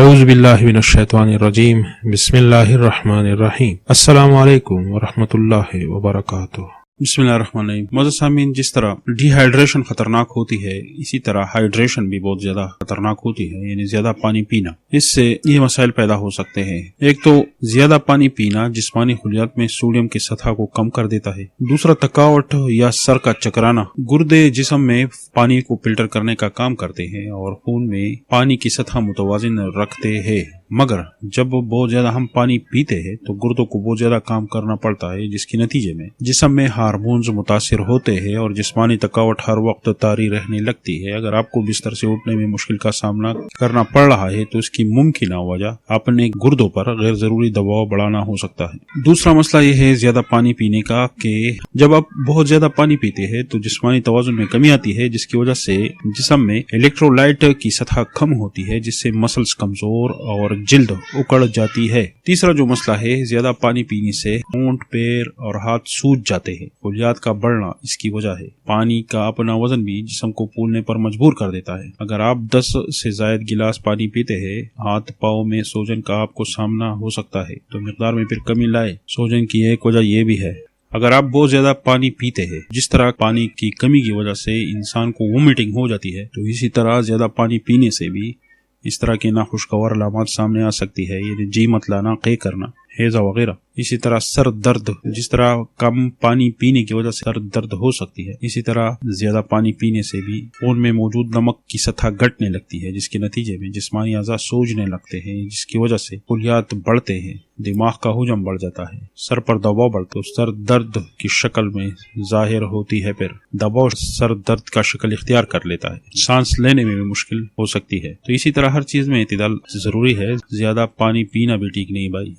اعوذ باللہ من الشیطان الرجیم بسم اللہ الرحمن الرحیم السلام علیکم ورحمۃ اللہ وبرکاتہ۔ بسم اللہ الرحمن الرحیم۔ معزز سامعین، جس طرح ڈی ہائیڈریشن خطرناک ہوتی ہے، اسی طرح ہائیڈریشن بھی بہت زیادہ خطرناک ہوتی ہے، یعنی زیادہ پانی پینا۔ اس سے یہ مسائل پیدا ہو سکتے ہیں۔ ایک تو زیادہ پانی پینا جسمانی خلیات میں سوڈیم کی سطح کو کم کر دیتا ہے۔ دوسرا، تھکاوٹ یا سر کا چکرانا۔ گردے جسم میں پانی کو فلٹر کرنے کا کام کرتے ہیں اور خون میں پانی کی سطح متوازن رکھتے ہیں، مگر جب بہت زیادہ ہم پانی پیتے ہیں تو گردوں کو بہت زیادہ کام کرنا پڑتا ہے، جس کے نتیجے میں جسم میں ہارمونز متاثر ہوتے ہیں اور جسمانی تھکاوٹ ہر وقت طاری رہنے لگتی ہے۔ اگر آپ کو بستر سے اٹھنے میں مشکل کا سامنا کرنا پڑ رہا ہے تو اس کی ممکنہ وجہ اپنے گردوں پر غیر ضروری دباؤ بڑھانا ہو سکتا ہے۔ دوسرا مسئلہ یہ ہے زیادہ پانی پینے کا کہ جب آپ بہت زیادہ پانی پیتے ہیں تو جسمانی توازن میں کمی آتی ہے، جس کی وجہ سے جسم میں الیکٹرولائٹ کی سطح کم ہوتی ہے، جس سے مسلز کمزور اور جلد اکڑ جاتی ہے۔ تیسرا جو مسئلہ ہے، زیادہ پانی پینے سے ہونٹ، پیر اور ہاتھ سوج جاتے ہیں۔ خلیات کا بڑھنا اس کی وجہ ہے۔ پانی کا اپنا وزن بھی جسم کو پھولنے پر مجبور کر دیتا ہے۔ اگر آپ 10 سے زائد گلاس پانی پیتے ہیں، ہاتھ پاؤں میں سوجن کا آپ کو سامنا ہو سکتا ہے، تو مقدار میں پھر کمی لائے۔ سوجن کی ایک وجہ یہ بھی ہے، اگر آپ بہت زیادہ پانی پیتے ہیں، جس طرح پانی کی کمی کی وجہ سے انسان کو وومیٹنگ ہو جاتی ہے، تو اسی طرح زیادہ پانی پینے سے بھی اس طرح کے ناخوشگوار علامات سامنے آ سکتی ہے، یعنی جی مت لانا، قے کرنا، ہیضہ وغیرہ۔ اسی طرح سر درد، جس طرح کم پانی پینے کی وجہ سے سر درد ہو سکتی ہے، اسی طرح زیادہ پانی پینے سے بھی خون میں موجود نمک کی سطح گھٹنے لگتی ہے، جس کے نتیجے میں جسمانی اعضاء سوجنے لگتے ہیں، جس کی وجہ سے خلیات بڑھتے ہیں، دماغ کا حجم بڑھ جاتا ہے، سر پر دباؤ بڑھتا ہے، سر درد کی شکل میں ظاہر ہوتی ہے، پھر دباؤ سر درد کا شکل اختیار کر لیتا ہے، سانس لینے میں بھی مشکل ہو سکتی ہے۔ تو اسی طرح ہر چیز میں اعتدال ضروری ہے، زیادہ پانی پینا بھی ٹھیک نہیں بھائی۔